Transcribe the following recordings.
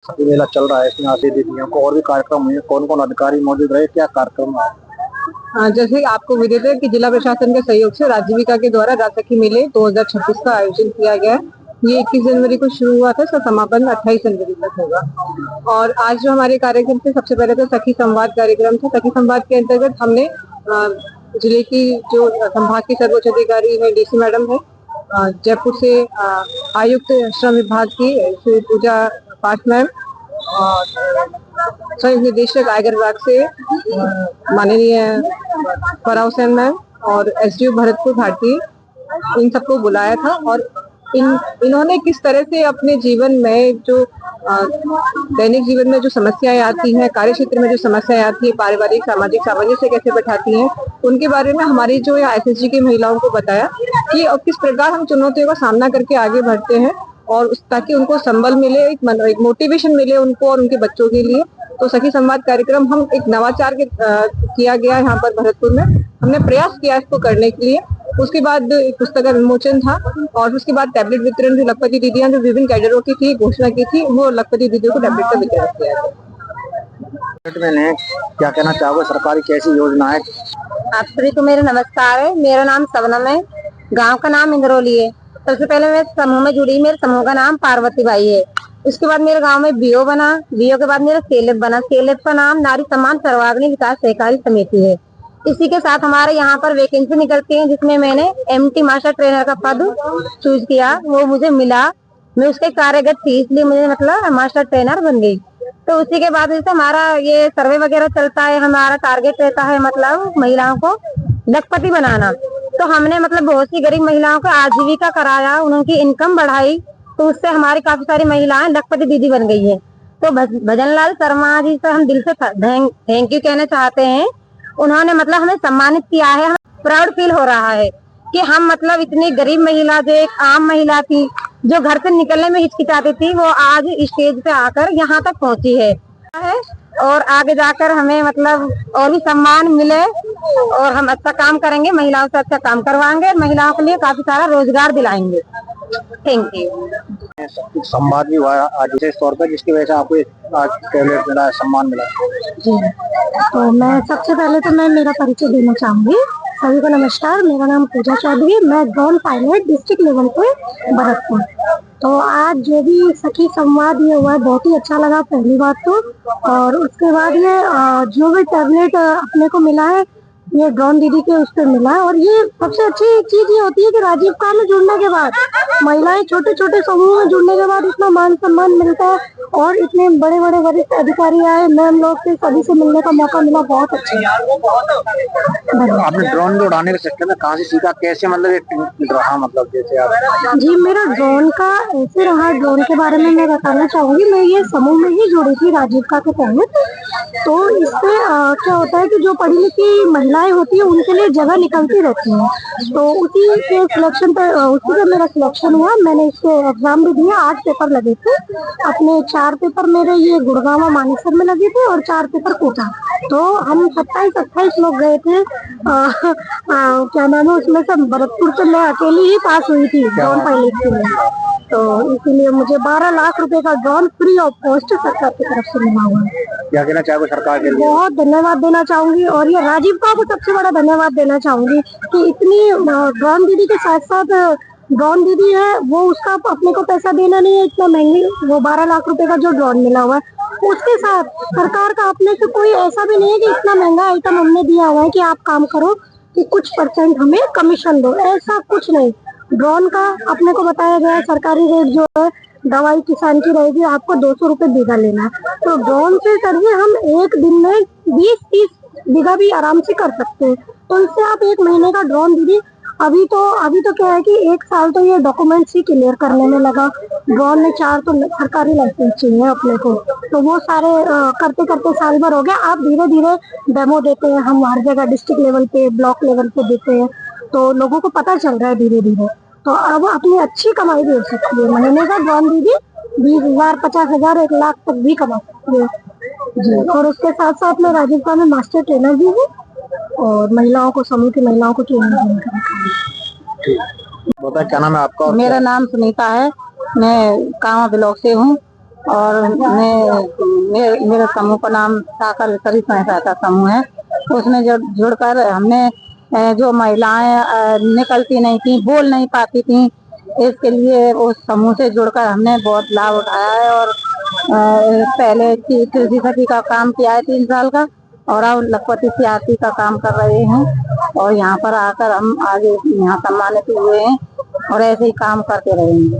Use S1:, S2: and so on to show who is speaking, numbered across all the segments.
S1: सखी मेला चल रहा है, इसमें आशी दीदियों को और भी कार्यक्रम हुए, कौन कौन अधिकारी मौजूद रहे, क्या कार्यक्रम है?
S2: हाँ, जैसे आपको विदित है कि जिला प्रशासन के सहयोग से राजीविका के द्वारा राजसखी मेले 2026 का आयोजन किया गया है। ये 21 जनवरी को शुरू हुआ था, इसका समापन 28 जनवरी तक होगा। और आज जो हमारे कार्यक्रम थे, सबसे पहले तो सखी संवाद कार्यक्रम था। सखी संवाद के अंतर्गत हमने जिले की जो संभाग की सर्वोच्च अधिकारी है, डीसी मैडम है, जयपुर से आयुक्त श्रम विभाग की श्री पूजा पाठ मैम, और संयुक्त निदेशक आयकर विभाग से माननीय फराव सेन मैम और एसडीओ भरतपुर भारती, इन सबको बुलाया था। और इन्होंने किस तरह से अपने जीवन में जो दैनिक जीवन में जो समस्याएं आती हैं, कार्य क्षेत्र में जो समस्याएं आती है, पारिवारिक सामाजिक सामंजस्य कैसे बैठाती हैं, उनके बारे में हमारी जो एसएचजी की महिलाओं को बताया कि किस प्रकार हम चुनौतियों का सामना करके आगे बढ़ते हैं, और ताकि उनको संबल मिले, एक मोटिवेशन मिले उनको और उनके बच्चों के लिए। तो सखी संवाद कार्यक्रम हम एक नवाचार के किया गया यहाँ पर भरतपुर में, हमने प्रयास किया इसको करने के लिए। उसके बाद एक पुस्तक का विमोचन था, और उसके बाद टैबलेट वितरण, जो लखपति दीदियां जो विभिन्न कैडरों की थी घोषणा की थी, वो लखपति दीदियों को टैबलेट का वितरण किया गया।
S1: क्या कहना चाहोगे, सरकारी कैसी योजना है?
S3: आप सभी को मेरा नमस्कार है। मेरा नाम सबनम है, गांव का नाम इंद्रौली है। सबसे पहले मैं समूह में जुड़ी, मेरे समूह का नाम पार्वती बाई है। उसके बाद मेरे गांव में बीओ बना, बीओ के बाद मेरा सेलेफ बना, सेलेफ का नाम नारी सम्मान सर्वांगीण विकास सहकारी समिति है। इसी के साथ हमारे यहाँ पर वैकेंसी निकलती है, जिसमें मैंने एमटी मास्टर ट्रेनर का पद चूज किया, वो मुझे मिला। मैं उसके कार्यगत थी, इसलिए मुझे मतलब मास्टर ट्रेनर बन गई। तो उसी के बाद जैसे हमारा ये सर्वे वगैरह चलता है, हमारा टारगेट रहता है मतलब महिलाओं को लखपति बनाना। तो हमने मतलब बहुत सी गरीब महिलाओं को आजीविका कराया, उनकी इनकम बढ़ाई, तो उससे हमारी काफी सारी महिलाएं लखपति दीदी बन गई है। तो भजन लाल शर्मा जी से हम दिल से थैंक यू कहना चाहते हैं। उन्होंने मतलब हमें सम्मानित किया है। हमें प्राउड फील हो रहा है कि हम मतलब इतनी गरीब महिला, जो एक आम महिला थी, जो घर से निकलने में हिचकिचाती थी, वो आज स्टेज पे आकर यहाँ तक पहुँची है। और आगे जाकर हमें मतलब और भी सम्मान मिले, और हम अच्छा काम करेंगे, महिलाओं से अच्छा काम करवाएंगे, महिलाओं के लिए काफी सारा रोजगार दिलाएंगे। Thank you.
S1: संवाद भी हुआ आज विशेष तौर पर, जिसकी वजह से आपको आज टैबलेट मिला, सम्मान मिला।
S3: जी, तो मैं सबसे पहले तो मैं मेरा परिचय देना चाहूंगी। सभी को नमस्कार, मेरा नाम पूजा चौधरी, मैं ड्रोन पायलट डिस्ट्रिक्ट लेवल पे भरतपुर। तो आज जो भी सखी संवाद ये हुआ है, बहुत ही अच्छा लगा पहली बात तो। और उसके बाद ये जो भी टैबलेट अपने को मिला है, ये ड्रोन दीदी के उस पर मिला है। और ये सबसे अच्छी चीज ये होती है कि राजीविका में जुड़ने के बाद महिलाएं छोटे छोटे समूह में जुड़ने के बाद इतना मान सम्मान मिलता है, और इतने बड़े बड़े वरिष्ठ अधिकारी आए, मैम लोग से, सभी से मिलने का मौका मिला, बहुत अच्छा।
S1: आपने ड्रोन उड़ाने के सिस्टम में कहाँ से सीखा, कैसे मतलब एक रहा, मतलब जैसे आप?
S3: जी, मेरा ड्रोन का ऐसे रहा, ड्रोन के बारे में मैं बताना चाहूंगी। मैं ये समूह में ही जुड़ी थी राजीविका के तहत। तो इससे क्या होता है कि जो पढ़ी लिखी महिलाएं होती है, उनके लिए जगह निकलती रहती है। तो उसी के सिलेक्शन पे, उसी पे मेरा सिलेक्शन हुआ। मैंने इसके एग्जाम भी दिया, 8 पेपर लगे थे अपने। 4 पेपर मेरे ये गुड़गांव मानेसर में लगे थे, और 4 पेपर कोटा। तो हम 27-28 लोग गए थे। क्या नाम है, उसमें से भरतपुर से मैं अकेली ही पास हुई थी ड्रोन पायलट के लिए। तो इसीलिए मुझे 12 लाख रुपए का ड्रोन फ्री ऑफ कॉस्ट सरकार की तरफ से मिला हुआ है।
S1: क्या कहना चाहोगे सरकार के लिए?
S3: बहुत धन्यवाद देना चाहूंगी, और ये राजीविका को सबसे बड़ा धन्यवाद देना चाहूंगी कि इतनी ड्रोन दीदी के साथ साथ ड्रोन दीदी है, वो उसका अपने को पैसा देना नहीं है, इतना महंगी वो 12 लाख रुपए का जो ड्रोन मिला हुआ है, उसके साथ सरकार का अपने से कोई ऐसा भी नहीं है कि इतना महंगा आइटम हमने दिया हुआ है कि आप काम करो कि कुछ % हमें कमीशन दो, ऐसा कुछ नहीं। ड्रोन का अपने को बताया गया सरकारी रेट जो है, दवाई किसान की रहेगी आपको 200 रुपए बीघा लेना है। तो ड्रोन से करिए हम एक दिन में 20-30 बीघा भी आराम से कर सकते हैं। तो इससे आप 1 महीने का ड्रोन दीदी, अभी तो क्या है कि 1 साल तो ये डॉक्यूमेंट्स ही क्लियर करने में लगा। ड्रोन में 4 तो सरकारी लाइसेंस चाहिए अपने को, तो वो सारे करते करते साल भर हो गया। आप धीरे धीरे डेमो देते हैं, हम हर जगह डिस्ट्रिक्ट लेवल पे, ब्लॉक लेवल पे देते हैं, तो लोगों को पता चल रहा है धीरे धीरे। तो अब अपनी अच्छी कमाई भी हो सकती है। महीने का ड्रोन दीदी 20,000, 50,000, 1 लाख तक भी कमा सकती है जी। और उसके साथ साथ मैं राजीविका में मास्टर ट्रेनर भी हूँ, और महिलाओं को, समूह की महिलाओं को ट्रेनिंग
S1: बताए, क्या नाम है आपका?
S2: मेरा नाम सुनीता है, मैं कांवा ब्लॉक से हूँ।
S3: और मेरे समूह का नाम साकर वितरित सहायता समूह है। उसमें जुड़कर हमने जो महिलाएं निकलती नहीं थी, बोल नहीं पाती थी, इसके लिए उस समूह से जुड़कर हमने बहुत लाभ उठाया है। और पहले कृषि सखी का काम किया है 3 साल का, और अब लखपति सियासी का काम कर रहे हैं। और यहाँ पर आकर हम आगे यहाँ सम्मानित हुए हैं और ऐसे ही काम करते रहेंगे।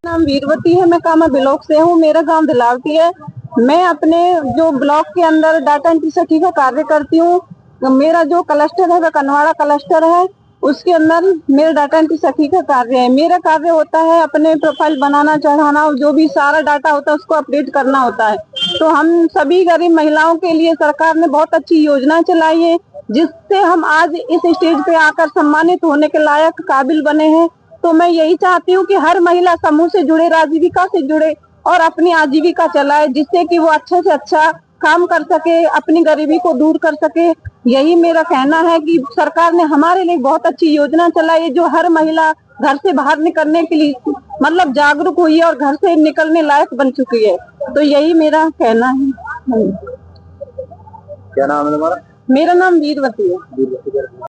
S2: नाम वीरवती है, मैं कामा ब्लॉक से हूँ, मेरा गांव दिलावटी है। मैं अपने जो ब्लॉक के अंदर डाटा एंट्री सखी का कार्य करती हूँ। मेरा जो क्लस्टर है वह कनवाड़ा क्लस्टर है, उसके अंदर मेरा डाटा एंट्री सखी का कार्य है। मेरा कार्य होता है अपने प्रोफाइल बनाना, चढ़ाना, और जो भी सारा डाटा होता है उसको अपडेट करना होता है। तो हम सभी गरीब महिलाओं के लिए सरकार ने बहुत अच्छी योजना चलाई है, जिससे हम आज इस स्टेज पे आकर सम्मानित होने के लायक काबिल बने हैं। तो मैं यही चाहती हूँ कि हर महिला समूह से जुड़े, राजीविका से जुड़े और अपनी आजीविका चलाए, जिससे कि वो अच्छे से अच्छा काम कर सके, अपनी गरीबी को दूर कर सके। यही मेरा कहना है कि सरकार ने हमारे लिए बहुत अच्छी योजना चलाई है, जो हर महिला घर से बाहर निकलने के लिए मतलब जागरूक हुई है और घर से निकलने लायक बन चुकी है। तो यही मेरा कहना है।
S1: क्या नाम है तुम्हारा?
S2: मेरा नाम वीरवती है।